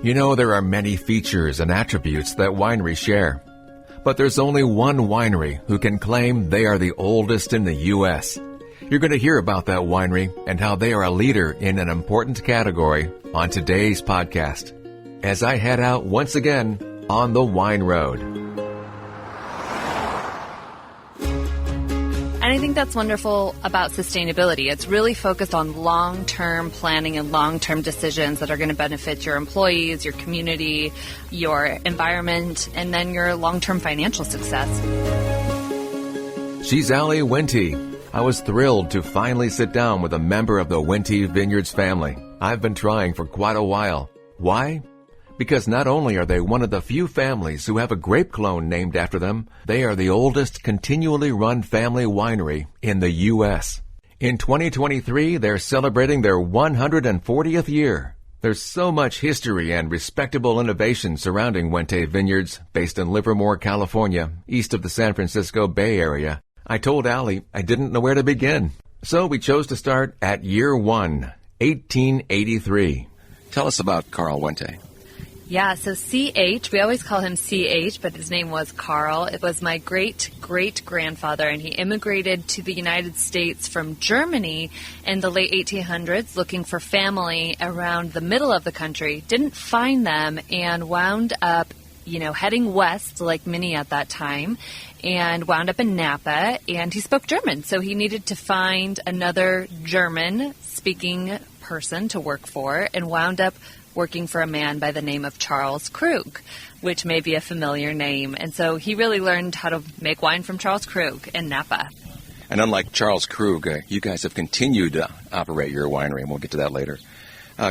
You know, there are many features and attributes that wineries share. But there's only one winery who can claim they are the oldest in the U.S. You're going to hear about that winery and how they are a leader in an important category on today's podcast, as I head out once again on the wine road. And I think that's wonderful about sustainability. It's really focused on long-term planning and long-term decisions that are going to benefit your employees, your community, your environment, and then your long-term financial success. She's Aly Wente. I was thrilled to finally sit down with a member of the Wente Vineyards family. I've been trying for quite a while. Why? Because not only are they one of the few families who have a grape clone named after them, they are the oldest continually run family winery in the U.S. In 2023, they're celebrating their 140th year. There's so much history and respectable innovation surrounding Wente Vineyards, based in Livermore, California, east of the San Francisco Bay Area. I told Aly I didn't know where to begin. So we chose to start at year one, 1883. Tell us about Carl Wente. Yeah, so C.H., we always call him C.H., but his name was Carl. It was my great-great-grandfather, and he immigrated to the United States from Germany in the late 1800s, looking for family around the middle of the country, didn't find them, and wound up, heading west, like many at that time, and wound up in Napa, and he spoke German, so he needed to find another German-speaking person to work for, and wound up working for a man by the name of Charles Krug, which may be a familiar name. And so he really learned how to make wine from Charles Krug in Napa. And unlike Charles Krug, you guys have continued to operate your winery, and we'll get to that later.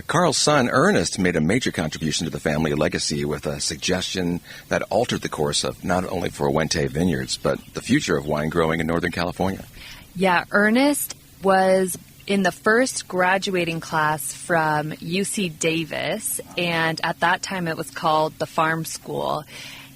Carl's son, Ernest, made a major contribution to the family legacy with a suggestion that altered the course of not only for Wente Vineyards, but the future of wine growing in Northern California. Yeah, Ernest was in the first graduating class from UC Davis, and at that time it was called the Farm School.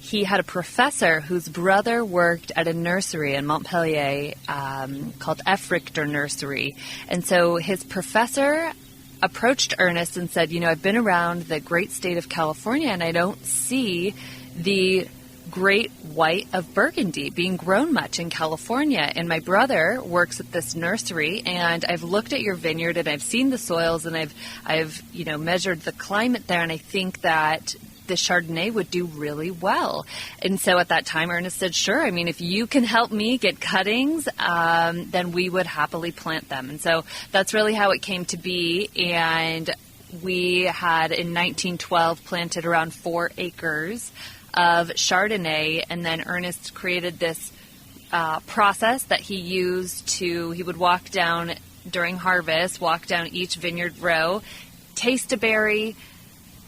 He had a professor whose brother worked at a nursery in Montpelier called F. Richter Nursery. And so his professor approached Ernest and said, I've been around the great state of California and I don't see the great white of Burgundy being grown much in California. And my brother works at this nursery, and I've looked at your vineyard and I've seen the soils and I've measured the climate there, and I think that the Chardonnay would do really well. And so at that time, Ernest said, sure, if you can help me get cuttings, then we would happily plant them. And so that's really how it came to be. And we had in 1912 planted around 4 acres of Chardonnay, and then Ernest created this process that he used he would walk down during harvest, walk down each vineyard row, taste a berry,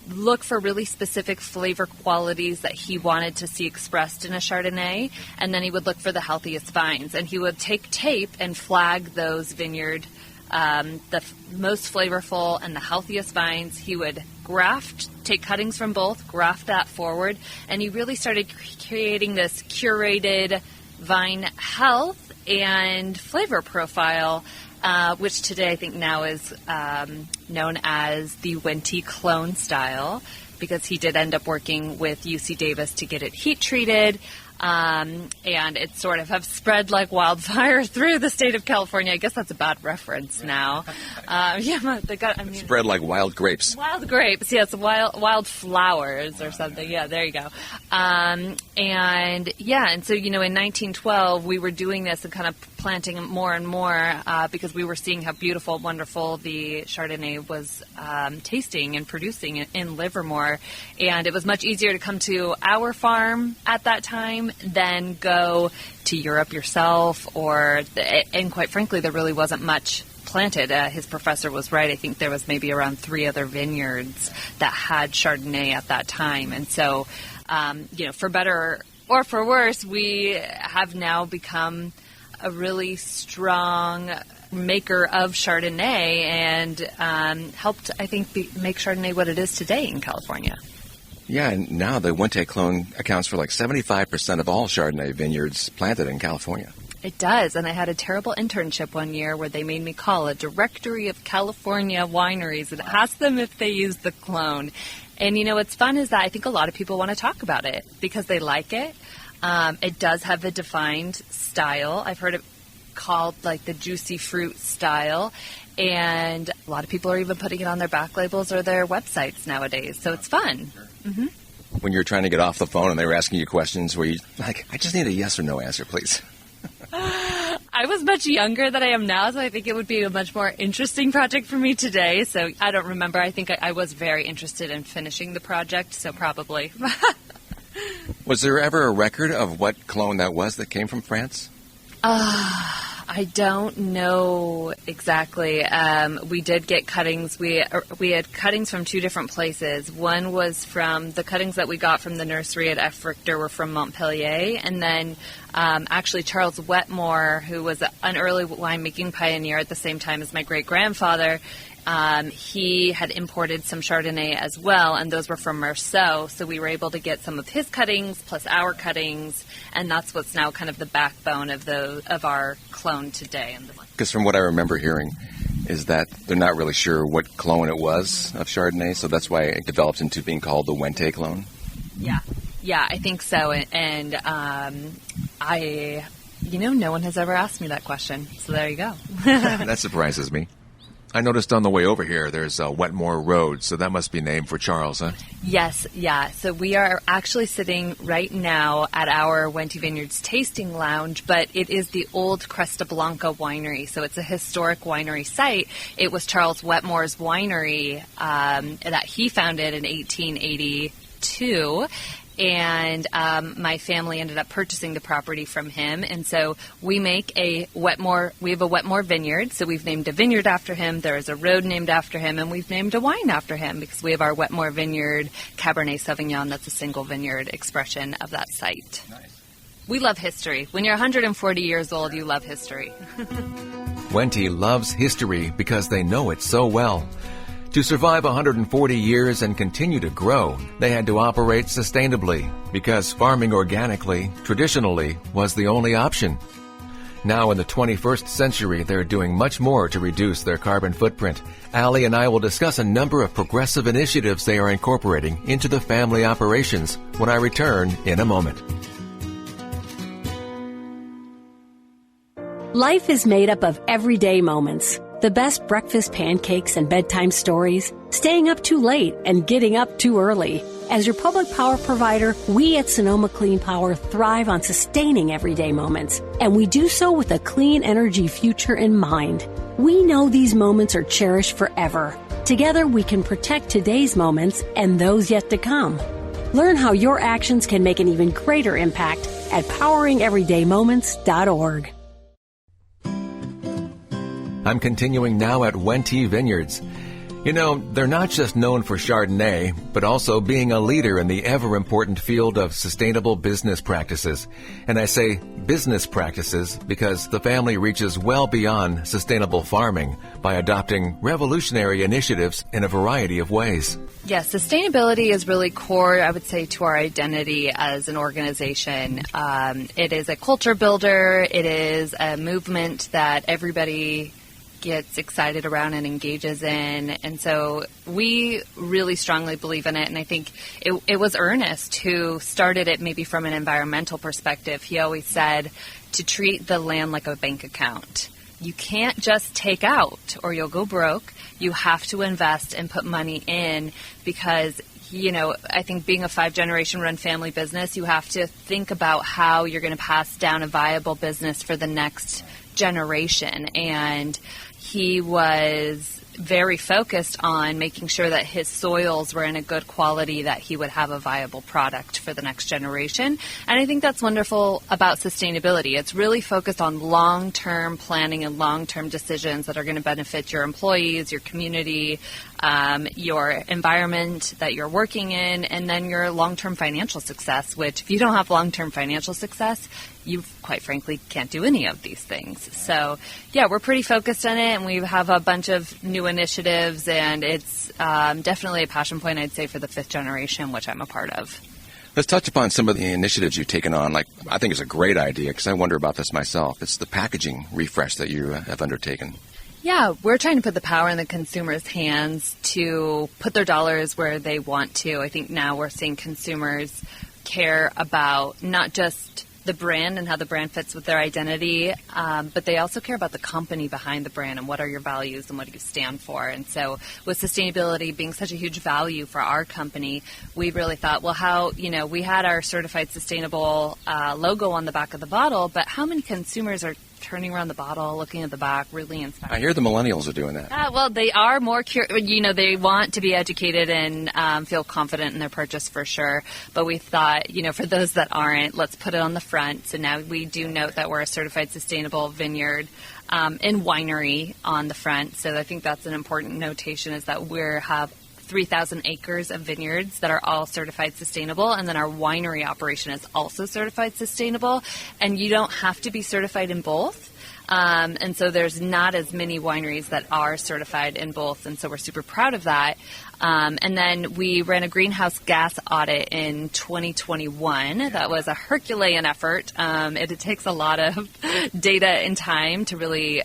look for really specific flavor qualities that he wanted to see expressed in a Chardonnay, and then he would look for the healthiest vines. And he would take tape and flag those vineyard, the most flavorful and the healthiest vines. He would take cuttings from both, graft that forward, and he really started creating this curated vine health and flavor profile, which today I think now is known as the Wente clone style, because he did end up working with UC Davis to get it heat treated. And it sort of have spread like wildfire through the state of California. I guess that's a bad reference now. Spread like wild grapes. Wild grapes, yes, wild flowers or something. Yeah, there you go. And so, in 1912, we were doing this and kind of planting more and more because we were seeing how beautiful, wonderful the Chardonnay was tasting and producing in Livermore. And it was much easier to come to our farm at that time than go to Europe yourself, and quite frankly, there really wasn't much planted. His professor was right. I think there was maybe around 3 other vineyards that had Chardonnay at that time. And so, for better or for worse, we have now become a really strong maker of Chardonnay and helped, I think, make Chardonnay what it is today in California. Yeah, and now the Wente clone accounts for like 75% of all Chardonnay vineyards planted in California. It does, and I had a terrible internship one year where they made me call a directory of California wineries and ask them if they use the clone. And, what's fun is that I think a lot of people want to talk about it because they like it. It does have a defined style. I've heard it called like the juicy fruit style. And a lot of people are even putting it on their back labels or their websites nowadays. So it's fun. Mm-hmm. When you're trying to get off the phone and they were asking you questions where you like, I just need a yes or no answer, please. I was much younger than I am now, so I think it would be a much more interesting project for me today. So I don't remember. I think I was very interested in finishing the project, so probably. Was there ever a record of what clone that was that came from France? I don't know exactly. We did get cuttings. We had cuttings from two different places. One was from the cuttings that we got from the nursery at F. Richter were from Montpellier, and then actually Charles Wetmore, who was an early winemaking pioneer at the same time as my great-grandfather, he had imported some Chardonnay as well, and those were from Meursault, so we were able to get some of his cuttings plus our cuttings, and that's what's now kind of the backbone of our clone today. Because from what I remember hearing is that they're not really sure what clone it was of Chardonnay, so that's why it developed into being called the Wente clone? Yeah, I think so, and no one has ever asked me that question, so there you go. That surprises me. I noticed on the way over here there's Wetmore Road, so that must be named for Charles, huh? Yes, yeah. So we are actually sitting right now at our Wente Vineyards tasting lounge, but it is the old Cresta Blanca winery, so it's a historic winery site. It was Charles Wetmore's winery that he founded in 1882. And my family ended up purchasing the property from him. And so we have a Wetmore vineyard. So we've named a vineyard after him. There is a road named after him. And we've named a wine after him because we have our Wetmore Vineyard Cabernet Sauvignon. That's a single vineyard expression of that site. Nice. We love history. When you're 140 years old, you love history. Wente loves history because they know it so well. To survive 140 years and continue to grow, they had to operate sustainably because farming organically, traditionally, was the only option. Now in the 21st century, they're doing much more to reduce their carbon footprint. Aly and I will discuss a number of progressive initiatives they are incorporating into the family operations when I return in a moment. Life is made up of everyday moments. The best breakfast pancakes and bedtime stories, staying up too late and getting up too early. As your public power provider, we at Sonoma Clean Power thrive on sustaining everyday moments, and we do so with a clean energy future in mind. We know these moments are cherished forever. Together, we can protect today's moments and those yet to come. Learn how your actions can make an even greater impact at poweringeverydaymoments.org. I'm continuing now at Wente Vineyards. They're not just known for Chardonnay, but also being a leader in the ever-important field of sustainable business practices. And I say business practices because the family reaches well beyond sustainable farming by adopting revolutionary initiatives in a variety of ways. Yes, sustainability is really core, I would say, to our identity as an organization. It is a culture builder. It is a movement that everybody gets excited around and engages in, and so we really strongly believe in it. And I think it was Ernest who started it maybe from an environmental perspective. He always said to treat the land like a bank account. You can't just take out or you'll go broke. You have to invest and put money in because I think being a 5-generation run family business, you have to think about how you're going to pass down a viable business for the next generation. And he was very focused on making sure that his soils were in a good quality, that he would have a viable product for the next generation. And I think that's wonderful about sustainability. It's really focused on long-term planning and long-term decisions that are going to benefit your employees, your community, your environment that you're working in, and then your long-term financial success, which if you don't have long-term financial success, you quite frankly can't do any of these things. So yeah, we're pretty focused on it, and we have a bunch of new initiatives, and it's definitely a passion point, I'd say, for the 5th generation, which I'm a part of. Let's touch upon some of the initiatives you've taken on. I think it's a great idea because I wonder about this myself. It's the packaging refresh that you have undertaken. Yeah, we're trying to put the power in the consumer's hands to put their dollars where they want to. I think now we're seeing consumers care about not just the brand and how the brand fits with their identity, but they also care about the company behind the brand and what are your values and what do you stand for. And so with sustainability being such a huge value for our company, we really thought, well, how, we had our certified sustainable logo on the back of the bottle, but how many consumers are turning around the bottle, looking at the back, really inspired? I hear the millennials are doing that. Well, they are more they want to be educated and feel confident in their purchase for sure. But we thought, for those that aren't, let's put it on the front. So now we do note that we're a certified sustainable vineyard and winery on the front. So I think that's an important notation, is that we have 3,000 acres of vineyards that are all certified sustainable, and then our winery operation is also certified sustainable, and you don't have to be certified in both. And so there's not as many wineries that are certified in both, and so we're super proud of that. And then we ran a greenhouse gas audit in 2021. That was a Herculean effort. It takes a lot of data and time to really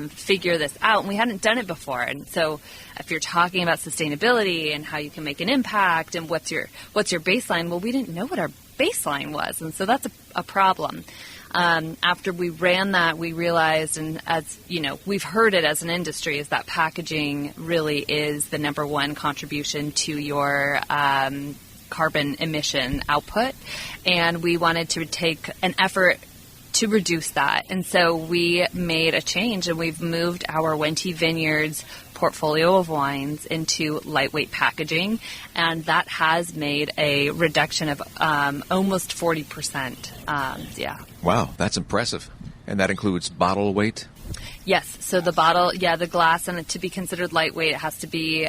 figure this out, and we hadn't done it before. And so if you're talking about sustainability and how you can make an impact and what's your baseline, well, we didn't know what our baseline was, and so that's a problem. After we ran that, we realized, and as we've heard it as an industry, is that packaging really is the number one contribution to your carbon emission output, and we wanted to take an effort to reduce that. And so we made a change, and we've moved our Wente Vineyards portfolio of wines into lightweight packaging, and that has made a reduction of almost 40%. Wow, that's impressive. And that includes bottle weight? Yes. So the bottle, the glass, and to be considered lightweight, it has to be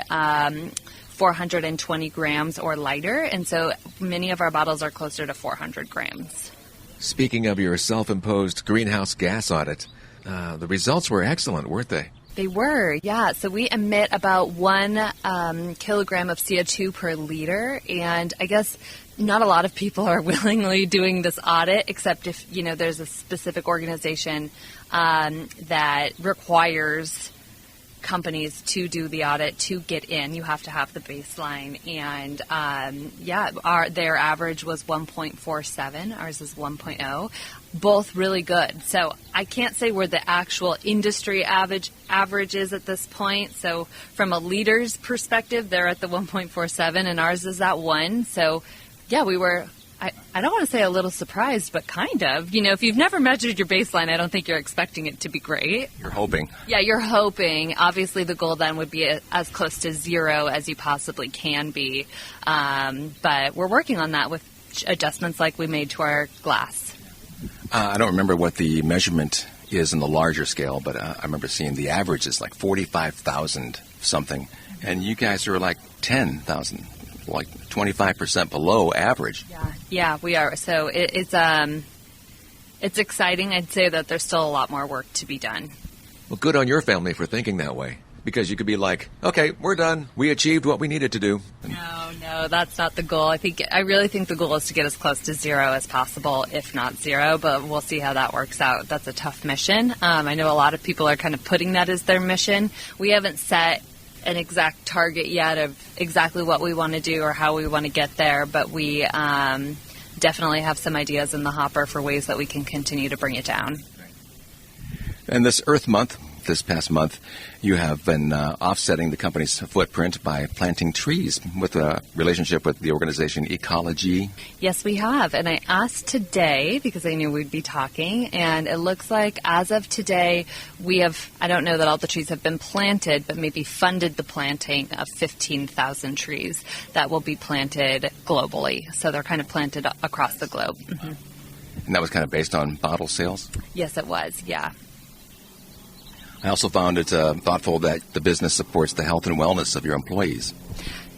420 grams or lighter. And so many of our bottles are closer to 400 grams. Speaking of your self-imposed greenhouse gas audit, the results were excellent, weren't they? They were, yeah. So we emit about 1 kilogram of CO2 per liter, and I guess not a lot of people are willingly doing this audit, except if, there's a specific organization that requires companies to do the audit to get in. You have to have the baseline, and their average was 1.47. Ours is 1.0. Both really good. So I can't say where the actual industry average is at this point. So from a leader's perspective, they're at the 1.47, and ours is at 1. So yeah, we were, I don't want to say a little surprised, but kind of. If you've never measured your baseline, I don't think you're expecting it to be great. You're hoping. Yeah, you're hoping. Obviously, the goal then would be as close to zero as you possibly can be. But we're working on that with adjustments like we made to our glass. I don't remember what the measurement is in the larger scale, but I remember seeing the average is like 45,000 something, and you guys are like 10,000. Like 25% below average. Yeah, we are. So it's exciting. I'd say that there's still a lot more work to be done. Well, good on your family for thinking that way, because you could be like, okay, we're done. We achieved what we needed to do. No, that's not the goal. I really think the goal is to get as close to zero as possible, if not zero, but we'll see how that works out. That's a tough mission. I know a lot of people are kind of putting that as their mission. We haven't set an exact target yet of exactly what we want to do or how we want to get there, but we definitely have some ideas in the hopper for ways that we can continue to bring it down. And this Earth Month, this past month, you have been offsetting the company's footprint by planting trees with a relationship with the organization Ecology. Yes, we have. And I asked today, because I knew we'd be talking, and it looks like as of today, we have, I don't know that all the trees have been planted, but maybe funded the planting of 15,000 trees that will be planted globally. So they're kind of planted across the globe. Mm-hmm. And that was kind of based on bottle sales? Yes, it was, yeah. I also found it thoughtful that the business supports the health and wellness of your employees.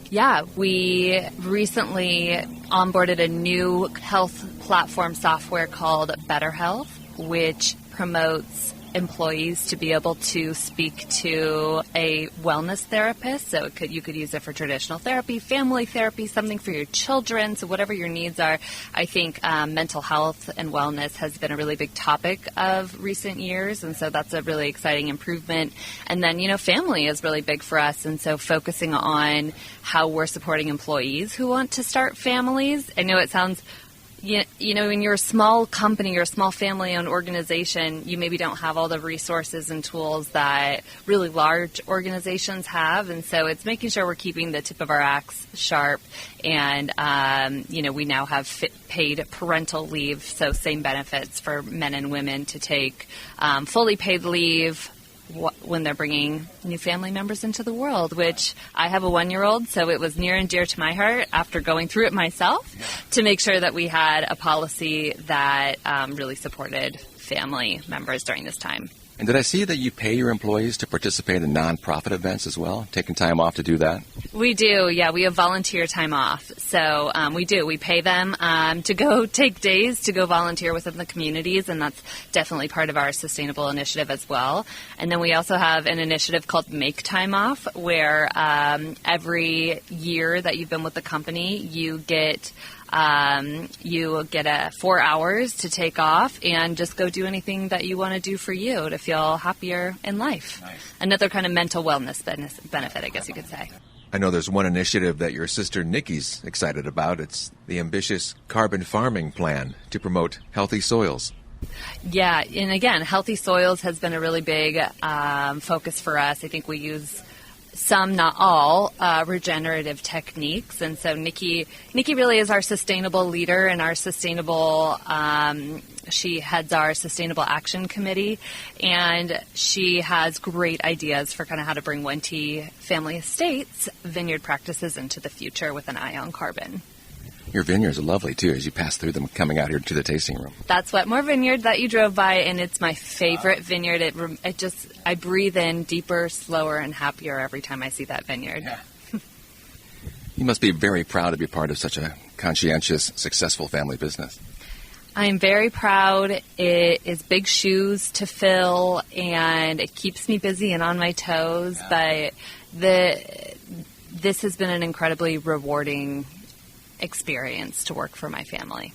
Yeah, we recently onboarded a new health platform software called Better Health, which promotes employees to be able to speak to a wellness therapist. So you could use it for traditional therapy, family therapy, something for your children. So whatever your needs are. I think mental health and wellness has been a really big topic of recent years, and so that's a really exciting improvement. And then, family is really big for us, and so focusing on how we're supporting employees who want to start families. I know it sounds, when you're a small company or a small family-owned organization, you maybe don't have all the resources and tools that really large organizations have. And so it's making sure we're keeping the tip of our axe sharp. And, we now have paid parental leave, so same benefits for men and women to take fully paid leave when they're bringing new family members into the world, which I have a 1-year-old, so it was near and dear to my heart after going through it myself to make sure that we had a policy that really supported family members during this time. And did I see that you pay your employees to participate in nonprofit events as well, taking time off to do that? We do, yeah. We have volunteer time off. So we do. We pay them to go take days to go volunteer within the communities, and that's definitely part of our sustainable initiative as well. And then we also have an initiative called Make Time Off, where every year that you've been with the company, you get 4 hours to take off and just go do anything that you want to do for you to feel happier in life. Nice. Another kind of mental wellness benefit, I guess you could say. I know there's one initiative that your sister Nikki's excited about. It's the ambitious carbon farming plan to promote healthy soils. Yeah, and again, healthy soils has been a really big focus for us. I think we use some, not all, regenerative techniques. And so Nikki really is our sustainable leader and our sustainable, she heads our Sustainable Action Committee, and she has great ideas for kind of how to bring Wente Family Estates vineyard practices into the future with an eye on carbon. Your vineyards are lovely, too, as you pass through them coming out here to the tasting room. That's Wetmore Vineyard that you drove by, and it's my favorite vineyard. I breathe in deeper, slower, and happier every time I see that vineyard. Yeah. You must be very proud to be part of such a conscientious, successful family business. I'm very proud. It is big shoes to fill, and it keeps me busy and on my toes, but this has been an incredibly rewarding experience to work for my family.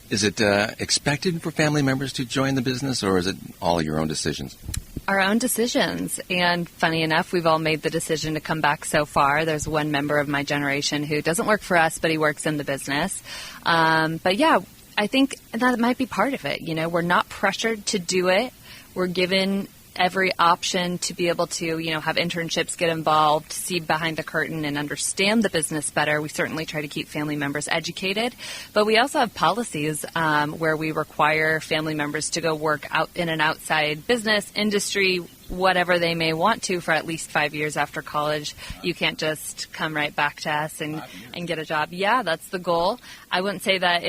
Is it expected for family members to join the business, or is it all your own decisions? Our own decisions. And funny enough, we've all made the decision to come back so far. There's one member of my generation who doesn't work for us, but he works in the business. But yeah, I think that might be part of it. We're not pressured to do it. We're given every option to be able to, have internships, get involved, see behind the curtain and understand the business better. We certainly try to keep family members educated, but we also have policies where we require family members to go work out in an outside business, industry, whatever they may want to for at least 5 years after college. You can't just come right back to us and get a job. Yeah, that's the goal. I wouldn't say that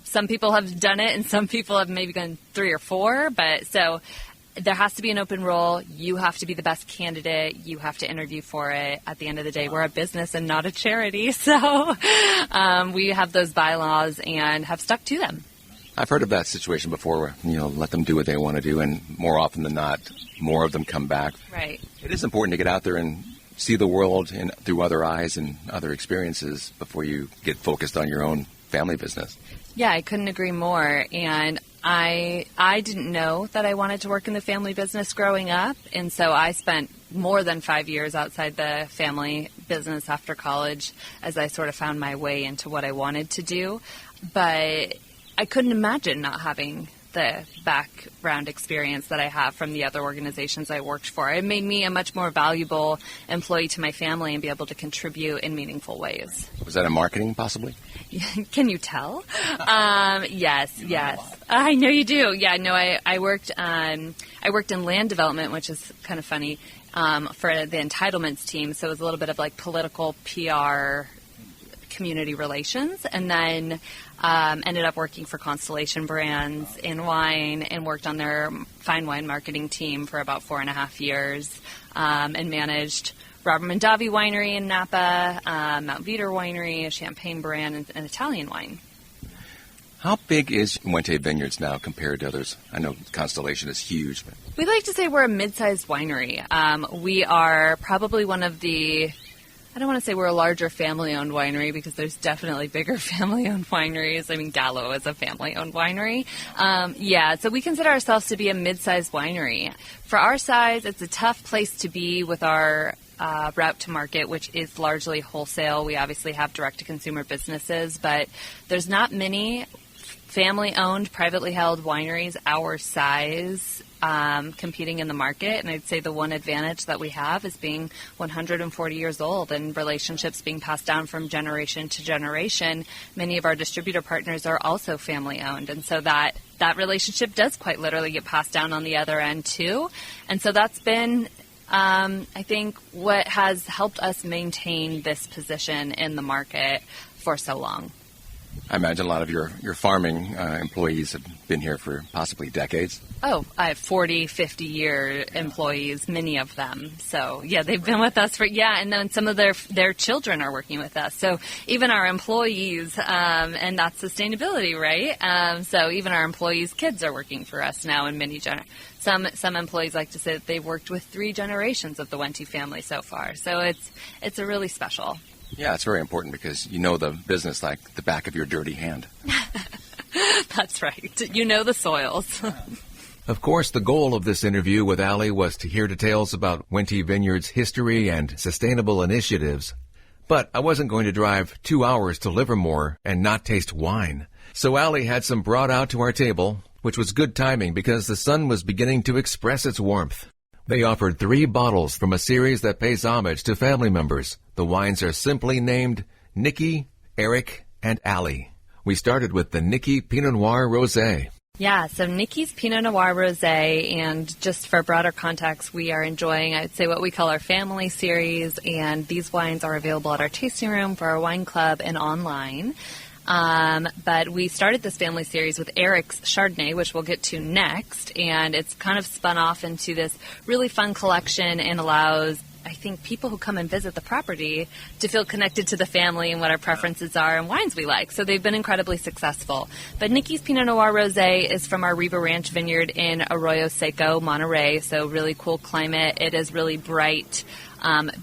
some people have done it and some people have maybe gone 3 or 4, but so there has to be an open role. You have to be the best candidate. You have to interview for it. At the end of the day, we're a business and not a charity. So we have those bylaws and have stuck to them. I've heard of that situation before where, let them do what they want to do, and more often than not, more of them come back. Right. It is important to get out there and see the world through other eyes and other experiences before you get focused on your own family business. Yeah, I couldn't agree more. And I didn't know that I wanted to work in the family business growing up, and so I spent more than 5 years outside the family business after college as I sort of found my way into what I wanted to do. But I couldn't imagine not having the background experience that I have from the other organizations I worked for. It made me a much more valuable employee to my family and be able to contribute in meaningful ways. Was that in marketing, possibly? Can you tell? Yes. I know you do. Yeah, no, I worked in land development, which is kind of funny, for the entitlements team. So it was a little bit of like political PR, community relations, and then ended up working for Constellation Brands in wine and worked on their fine wine marketing team for about 4.5 years, and managed Robert Mondavi Winery in Napa, Mount Veeder Winery, a champagne brand, and Italian wine. How big is Wente Vineyards now compared to others? I know Constellation is huge. But... We like to say we're a mid-sized winery. We are probably one of the, I don't want to say we're a larger family-owned winery because there's definitely bigger family-owned wineries. I mean, Gallo is a family-owned winery. So we consider ourselves to be a mid-sized winery. For our size, it's a tough place to be with our route to market, which is largely wholesale. We obviously have direct-to-consumer businesses, but there's not many family-owned, privately held wineries our size competing in the market. And I'd say the one advantage that we have is being 140 years old and relationships being passed down from generation to generation. Many of our distributor partners are also family-owned, and so that relationship does quite literally get passed down on the other end too. And so that's been I think what has helped us maintain this position in the market for so long. I imagine a lot of your farming employees have been here for possibly decades. Oh, I have 40, 50-year employees, many of them. So, yeah, they've been with us and then some of their children are working with us. So even our employees, and that's sustainability, right? So even our employees' kids are working for us now in many Some employees like to say that they've worked with 3 generations of the Wente family so far. So it's a really special. Yeah, it's very important because you know the business like the back of your dirty hand. That's right. You know the soils. Of course, the goal of this interview with Aly was to hear details about Wente Vineyards' history and sustainable initiatives. But I wasn't going to drive 2 hours to Livermore and not taste wine. So Aly had some brought out to our table, which was good timing because the sun was beginning to express its warmth. They offered 3 bottles from a series that pays homage to family members. The wines are simply named Nikki, Eric, and Aly. We started with the Nikki Pinot Noir Rosé. Yeah, so Nikki's Pinot Noir Rosé, and just for broader context, we are enjoying, I'd say, what we call our family series, and these wines are available at our tasting room, for our wine club, and online. But we started this family series with Eric's Chardonnay, which we'll get to next, and it's kind of spun off into this really fun collection and allows, I think, people who come and visit the property to feel connected to the family and what our preferences are and wines we like. So they've been incredibly successful. But Nikki's Pinot Noir Rosé is from our Riva Ranch vineyard in Arroyo Seco, Monterey, so really cool climate. It is really bright,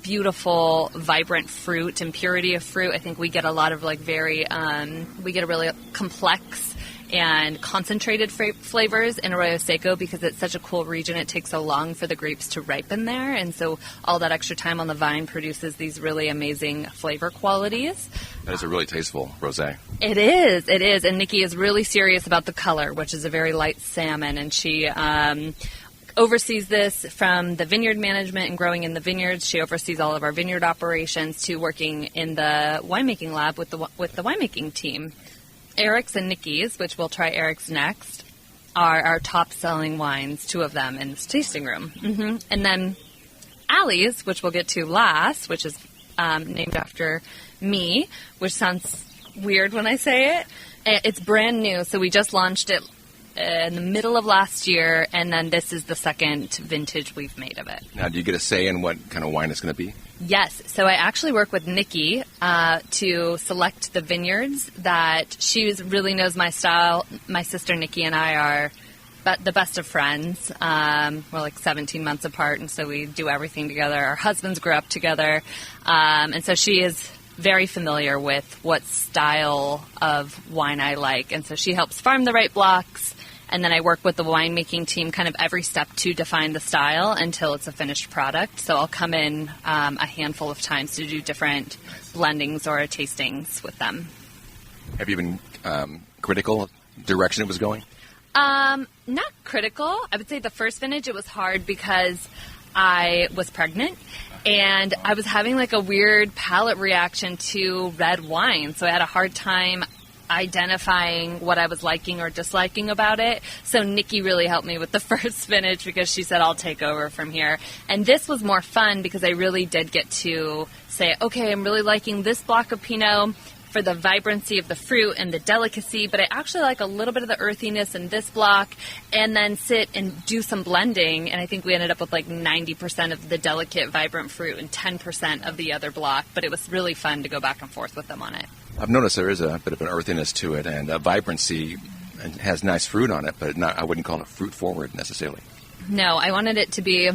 beautiful, vibrant fruit and purity of fruit. I think we get a lot of we get a really complex and concentrated flavors in Arroyo Seco because it's such a cool region. It takes so long for the grapes to ripen there, and so all that extra time on the vine produces these really amazing flavor qualities. That is a really tasteful rosé. It is, and Nikki is really serious about the color, which is a very light salmon, and she oversees this from the vineyard management and growing in the vineyards. She oversees all of our vineyard operations to working in the winemaking lab with the winemaking team. Eric's and Nikki's, which we'll try Eric's next, are our top-selling wines, 2 of them in this tasting room. Mm-hmm. And then Aly's, which we'll get to last, which is named after me, which sounds weird when I say it. It's brand new, so we just launched it in the middle of last year, and then this is the second vintage we've made of it. Now, do you get a say in what kind of wine it's going to be? Yes. So I actually work with Nikki to select the vineyards that she really knows my style. My sister Nikki and I are the best of friends. We're like 17 months apart, and so we do everything together. Our husbands grew up together, and so she is very familiar with what style of wine I like. And so she helps farm the right blocks, and then I work with the winemaking team kind of every step to define the style until it's a finished product. So I'll come in a handful of times to do different blendings or tastings with them. Have you been critical direction it was going? Not critical. I would say the first vintage, it was hard because I was pregnant and I was having like a weird palate reaction to red wine. So I had a hard time identifying what I was liking or disliking about it. So Nikki really helped me with the first vintage because she said, I'll take over from here. And this was more fun because I really did get to say, okay, I'm really liking this block of Pinot for the vibrancy of the fruit and the delicacy, but I actually like a little bit of the earthiness in this block, and then sit and do some blending, and I think we ended up with like 90% of the delicate, vibrant fruit and 10% of the other block, but it was really fun to go back and forth with them on it. I've noticed there is a bit of an earthiness to it and a vibrancy, and has nice fruit on it, but I wouldn't call it fruit forward necessarily. No, I wanted it to be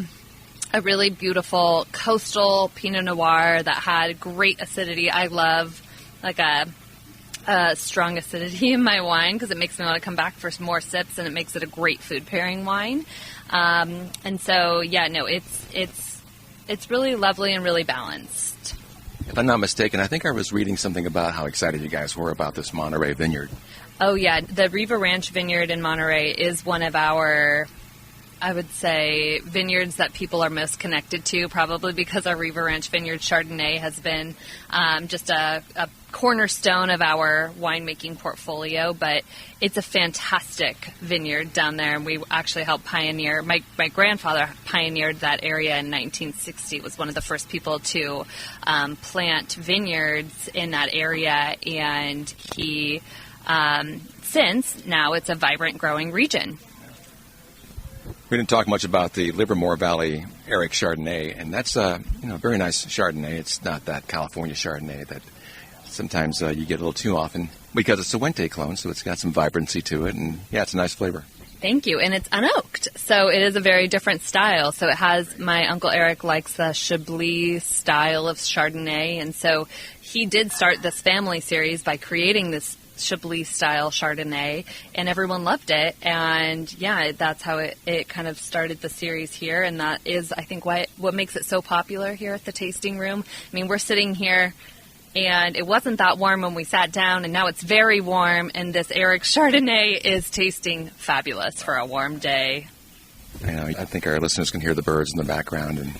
a really beautiful coastal Pinot Noir that had great acidity. I love like a strong acidity in my wine because it makes me want to come back for some more sips, and it makes it a great food pairing wine. And so, it's really lovely and really balanced. If I'm not mistaken, I think I was reading something about how excited you guys were about this Monterey vineyard. Oh, yeah. The Riva Ranch Vineyard in Monterey is one of our, I would say, vineyards that people are most connected to, probably because our Riva Ranch Vineyard Chardonnay has been just a cornerstone of our winemaking portfolio. But it's a fantastic vineyard down there, and we actually helped pioneer. My grandfather pioneered that area in 1960. Was one of the first people to plant vineyards in that area, and he since now it's a vibrant, growing region. We didn't talk much about the Livermore Valley Eric Chardonnay, and that's a very nice Chardonnay. It's not that California Chardonnay that sometimes you get a little too often because it's a Wente clone, so it's got some vibrancy to it, and yeah, it's a nice flavor. Thank you, and it's unoaked, so it is a very different style. So it has, my Uncle Eric likes the Chablis style of Chardonnay, and so he did start this family series by creating this Chablis style Chardonnay, and everyone loved it, and yeah, that's how it kind of started the series here, and that is, I think, what makes it so popular here at the tasting room. I mean, we're sitting here and it wasn't that warm when we sat down, and now it's very warm, and this Eric Chardonnay is tasting fabulous for a warm day. I think our listeners can hear the birds in the background, and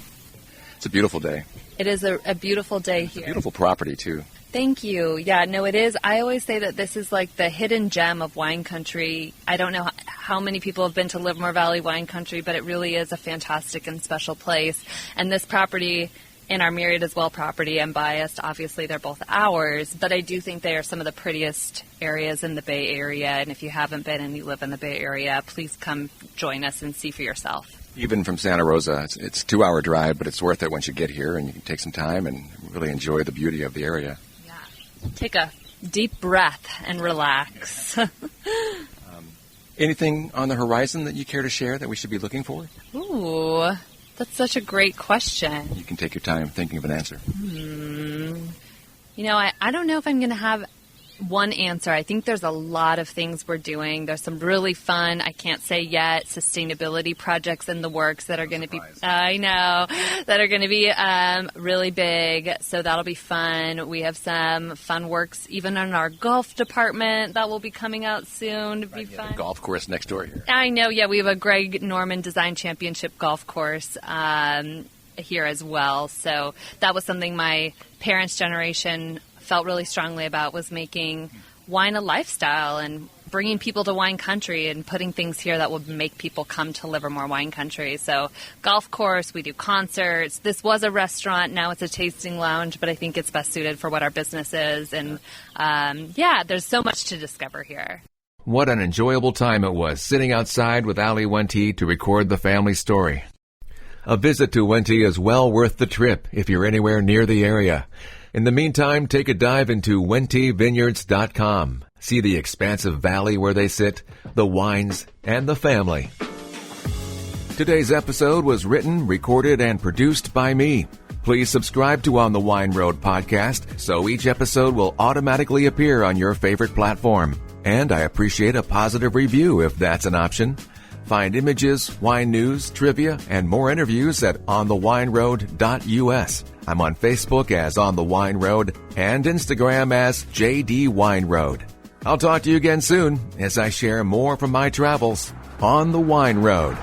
it's a beautiful day. It is a beautiful day here. It's a beautiful property, too. Thank you. Yeah, no, it is. I always say that this is like the hidden gem of wine country. I don't know how many people have been to Livermore Valley wine country, but it really is a fantastic and special place. And this property and our Myriad as Well property, I'm biased. Obviously, they're both ours, but I do think they are some of the prettiest areas in the Bay Area. And if you haven't been and you live in the Bay Area, please come join us and see for yourself. Even from Santa Rosa, it's a 2-hour drive, but it's worth it once you get here, and you can take some time and really enjoy the beauty of the area. Take a deep breath and relax. Anything on the horizon that you care to share that we should be looking for? Ooh, that's such a great question. You can take your time thinking of an answer. I don't know if I'm going to have one answer. I think there's a lot of things we're doing. There's some really fun, I can't say yet, sustainability projects in the works that are going to be, that are going to be really big. So that'll be fun. We have some fun works even in our golf department that will be coming out soon to be fun. The golf course next door here. I know, yeah. We have a Greg Norman Design Championship golf course here as well. So that was something my parents' generation felt really strongly about, was making wine a lifestyle and bringing people to wine country and putting things here that would make people come to Livermore wine country. So golf course, we do concerts. This was a restaurant. Now it's a tasting lounge, but I think it's best suited for what our business is. And there's so much to discover here. What an enjoyable time it was sitting outside with Aly Wente to record the family story. A visit to Wente is well worth the trip if you're anywhere near the area. In the meantime, take a dive into wentevineyards.com. See the expansive valley where they sit, the wines, and the family. Today's episode was written, recorded, and produced by me. Please subscribe to On the Wine Road podcast so each episode will automatically appear on your favorite platform. And I appreciate a positive review if that's an option. Find images, wine news, trivia, and more interviews at onthewineroad.us. I'm on Facebook as On the Wine Road and Instagram as JD Wine Road. I'll talk to you again soon as I share more from my travels on the Wine Road.